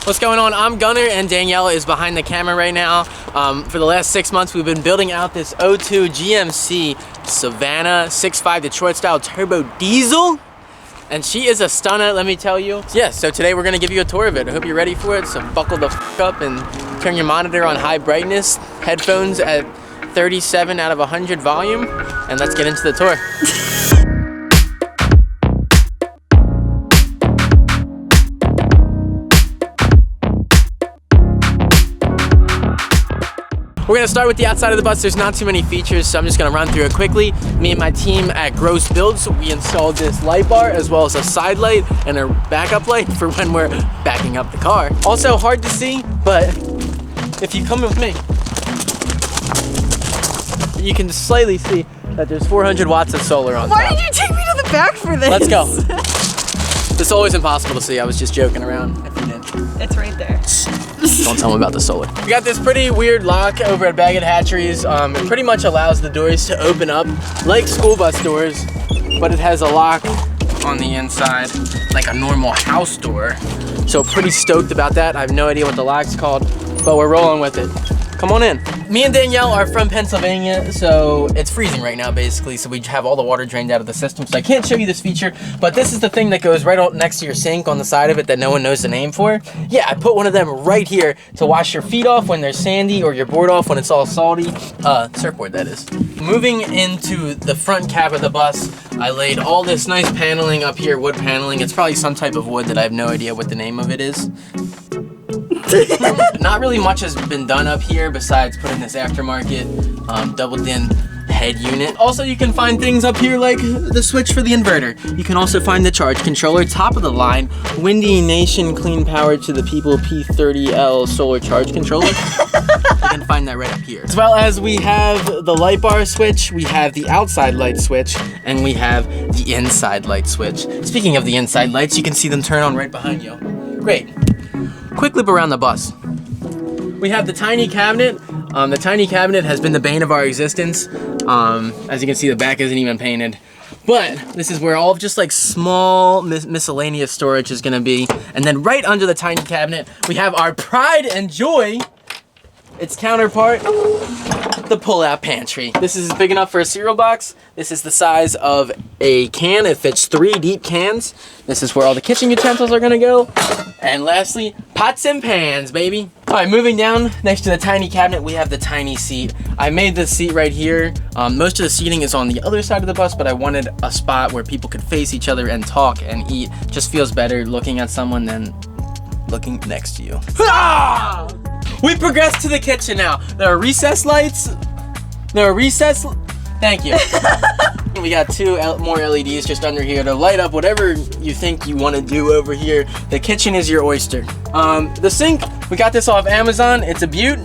What's going on? I'm Gunnar and Danielle is behind the camera right now. For the last 6 months, we've been building out this 02 GMC Savannah 6.5 Detroit style turbo diesel. And she is a stunner, let me tell you. Yeah, so today we're gonna give you a tour of it. I hope you're ready for it, so buckle the f up and turn your monitor on high brightness, headphones at 37 out of 100 volume, and let's get into the tour. We're gonna start with the outside of the bus. There's not too many features, so I'm just gonna run through it quickly. Me and my team at Gross Builds, we installed this light bar as well as a side light and a backup light for when we're backing up the car. Also hard to see, but if you come with me, you can slightly see that there's 400 watts of solar on top. Why did you take me to the back for this? Let's go. It's always impossible to see. I was just joking around. If you didn't. It's right there. Don't tell them about the solar. We got this pretty weird lock over at Baggett Hatcheries. It pretty much allows the doors to open up like school bus doors, but it has a lock on the inside like a normal house door. So pretty stoked about that. I have no idea what the lock's called, but we're rolling with it. Come on in. Me and Danielle are from Pennsylvania, so it's freezing right now basically, so we have all the water drained out of the system, so I can't show you this feature, but this is the thing that goes right next to your sink on the side of it that no one knows the name for. Yeah, I put one of them right here to wash your feet off when they're sandy or your board off when it's all salty. Surfboard, that is. Moving into the front cab of the bus, I laid all this nice paneling up here, wood paneling. It's probably some type of wood that I have no idea what the name of it is. Not really much has been done up here besides putting this aftermarket double din head unit. Also, you can find things up here like the switch for the inverter. You can also find the charge controller, top of the line, Windy Nation Clean Power to the People P30L solar charge controller. You can find that right up here. As well as we have the light bar switch, we have the outside light switch, and we have the inside light switch. Speaking of the inside lights, you can see them turn on right behind you. Great. Quick loop around the bus. We have the tiny cabinet. The tiny cabinet has been the bane of our existence. As you can see, the back isn't even painted. But this is where all of just like small miscellaneous storage is gonna be. And then right under the tiny cabinet, we have our pride and joy, its counterpart, the pull-out pantry. This is big enough for a cereal box. This is the size of a can. It fits 3 deep cans. This is where all the kitchen utensils are gonna go. And lastly, pots and pans, baby. All right, moving down next to the tiny cabinet, we have the tiny seat. I made this seat right here. Most of the seating is on the other side of the bus, but I wanted a spot where people could face each other and talk and eat. Just feels better looking at someone than looking next to you. Ah! We progressed to the kitchen now. There are recessed lights. Thank you. We got 2 more LEDs just under here to light up whatever you think you want to do over here. The kitchen is your oyster. The sink, we got this off Amazon. It's a beaut.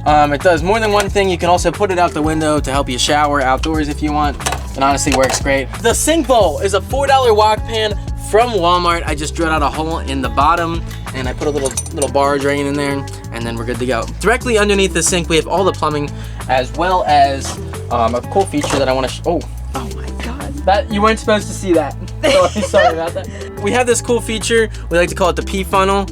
It does more than one thing. You can also put it out the window to help you shower outdoors if you want. It honestly works great. The sink bowl is a $4 wok pan from Walmart. I just drilled out a hole in the bottom and I put a little bar drain in there, and then we're good to go. Directly underneath the sink, we have all the plumbing, as well as a cool feature that I want to oh my god, that you weren't supposed to see that. Sorry about that. We have this cool feature. We like to call it the pee funnel.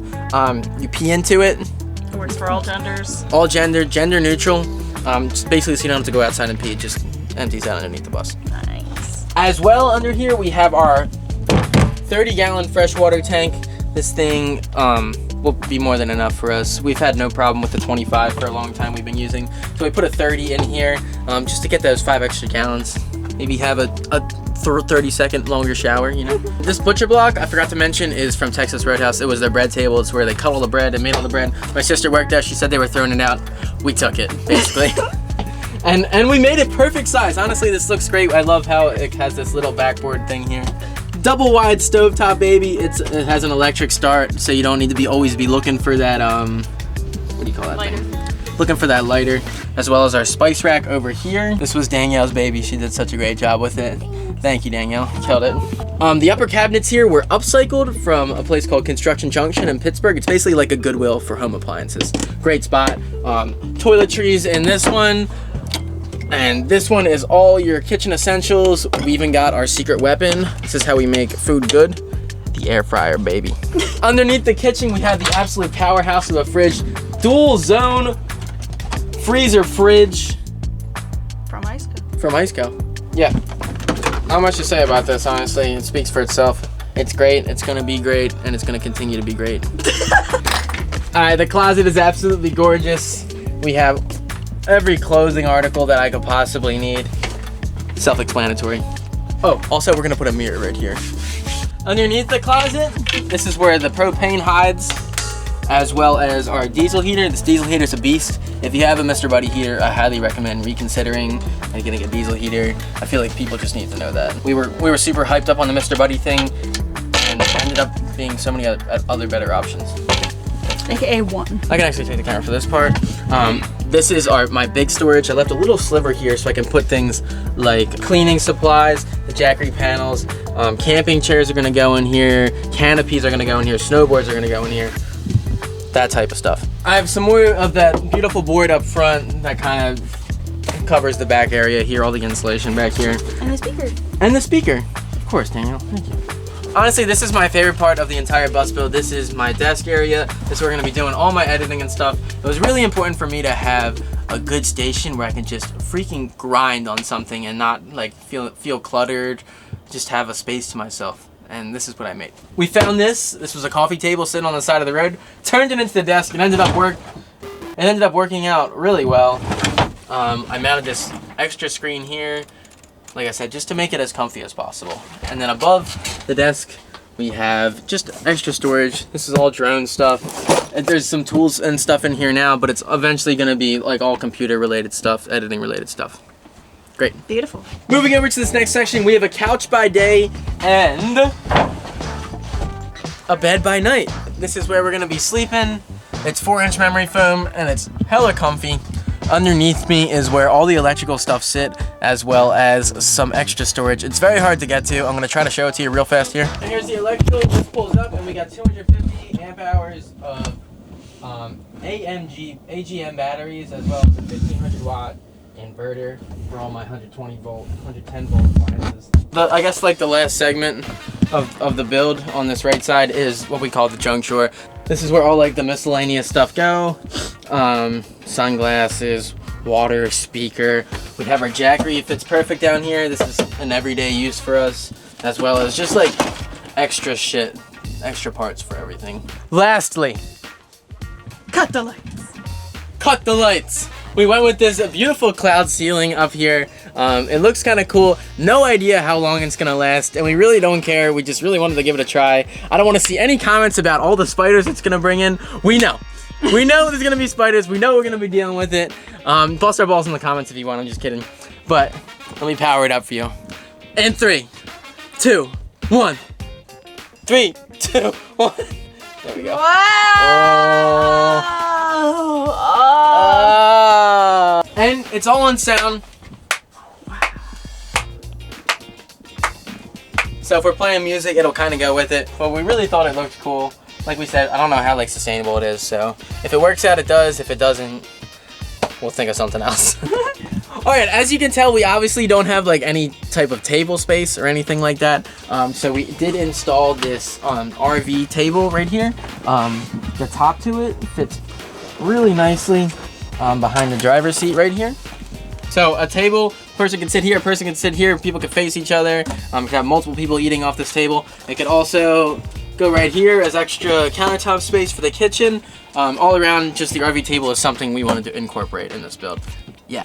You pee into it. It works for all genders. All gender neutral. Just basically so you don't have to go outside and pee. It just empties out underneath the bus. Nice. As well, under here we have our 30-gallon freshwater tank. This thing will be more than enough for us. We've had no problem with the 25 for a long time we've been using. So we put a 30 in here just to get those 5 extra gallons. Maybe have a 30-second longer shower, you know? This butcher block, I forgot to mention, is from Texas Roadhouse. It was their bread table. It's where they cut all the bread and made all the bread. My sister worked there. She said they were throwing it out. We took it, basically. And we made it perfect size. Honestly, this looks great. I love how it has this little backboard thing here. Double wide stovetop, baby. It has an electric start, so you don't need to always be looking for that, what do you call that lighter thing? Looking for that lighter, as well as our spice rack over here. This was Danielle's baby. She did such a great job with it. Thank you, Danielle. Killed it. The upper cabinets here were upcycled from a place called Construction Junction in Pittsburgh. It's basically like a Goodwill for home appliances. Great spot. Toiletries in this one. And this one is all your kitchen essentials. We even got our secret weapon. This is how we make food good. The the air fryer, baby. Underneath the kitchen, we have the absolute powerhouse of a fridge. Dual zone freezer fridge. From Iceco. From Iceco. Yeah. Not much to say about this, honestly. It speaks for itself. It's great, it's gonna be great, and it's gonna continue to be great. Alright, the closet is absolutely gorgeous. We have every clothing article that I could possibly need. Self-explanatory. Oh, also we're gonna put a mirror right here. Underneath the closet, this is where the propane hides, as well as our diesel heater. This diesel heater is a beast. If you have a Mr. Buddy heater, I highly recommend reconsidering and getting a diesel heater. I feel like people just need to know that. We were super hyped up on the Mr. Buddy thing, and it ended up being so many other better options. AKA 1. I can actually take the camera for this part. This is my big storage. I left a little sliver here so I can put things like cleaning supplies, the Jackery panels, camping chairs are gonna go in here, canopies are gonna go in here, snowboards are gonna go in here, that type of stuff. I have some more of that beautiful board up front that kind of covers the back area here, all the insulation back here. And the speaker. And the speaker. Of course, Danielle, thank you. Honestly, this is my favorite part of the entire bus build. This is my desk area. This is where we're gonna be doing all my editing and stuff. It was really important for me to have a good station where I can just freaking grind on something and not like feel cluttered, just have a space to myself. And this is what I made. We found this. This was a coffee table sitting on the side of the road. Turned it into the desk and ended up working out really well. I mounted this extra screen here, like I said, just to make it as comfy as possible. And then above the desk, we have just extra storage. This is all drone stuff. And there's some tools and stuff in here now, but it's eventually gonna be like all computer related stuff, editing related stuff. Great. Beautiful. Moving over to this next section, we have a couch by day and a bed by night. This is where we're gonna be sleeping. It's 4-inch memory foam and it's hella comfy. Underneath me is where all the electrical stuff sit, as well as some extra storage. It's very hard to get to. I'm gonna try to show it to you real fast here. And here's the electrical, just pulls up and we got 250 amp hours of AGM batteries, as well as a 1500 watt inverter for all my 120 volt, 110 volt appliances. I guess like the last segment of the build on this right side is what we call the junk drawer. This is where all like the miscellaneous stuff go. Sunglasses, water, speaker. We have our Jackery, it fits perfect down here. This is an everyday use for us, as well as just like extra shit, extra parts for everything. Lastly, Cut the lights. cut the lights. We went with this beautiful cloud ceiling up here. It looks kind of cool. No idea how long it's gonna last, and we really don't care. We just really wanted to give it a try. I don't want to see any comments about all the spiders it's gonna bring in. We know there's gonna be spiders. We know we're gonna be dealing with it. Bust our balls in the comments if you want. I'm just kidding. But let me power it up for you. In 3, 2, 1. 3, 2, 1. There we go. Wow! And it's all on sound. So if we're playing music, it'll kind of go with it. But we really thought it looked cool. Like we said, I don't know how like sustainable it is. So if it works out, it does. If it doesn't, we'll think of something else. All right, as you can tell, we obviously don't have like any type of table space or anything like that. So we did install this RV table right here. The top to it fits really nicely behind the driver's seat right here. So a table, person can sit here, a person can sit here, people can face each other. You can have multiple people eating off this table. It could also go right here as extra countertop space for the kitchen. All around, just the RV table is something we wanted to incorporate in this build. Yeah.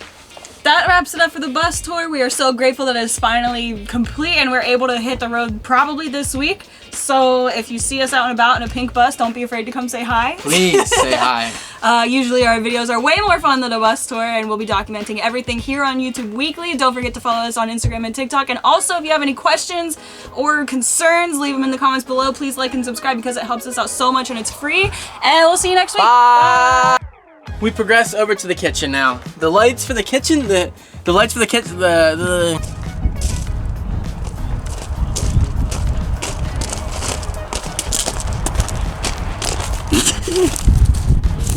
That wraps it up for the bus tour. We are so grateful that it's finally complete and we're able to hit the road probably this week. So if you see us out and about in a pink bus, don't be afraid to come say hi. Please say hi. Usually our videos are way more fun than a bus tour, and we'll be documenting everything here on YouTube weekly. Don't forget to follow us on Instagram and TikTok. And also, if you have any questions or concerns, leave them in the comments below. Please like and subscribe because it helps us out so much and it's free. And we'll see you next week. Bye. We progress over to the kitchen now. The lights for the kitchen, the lights for the kitchen,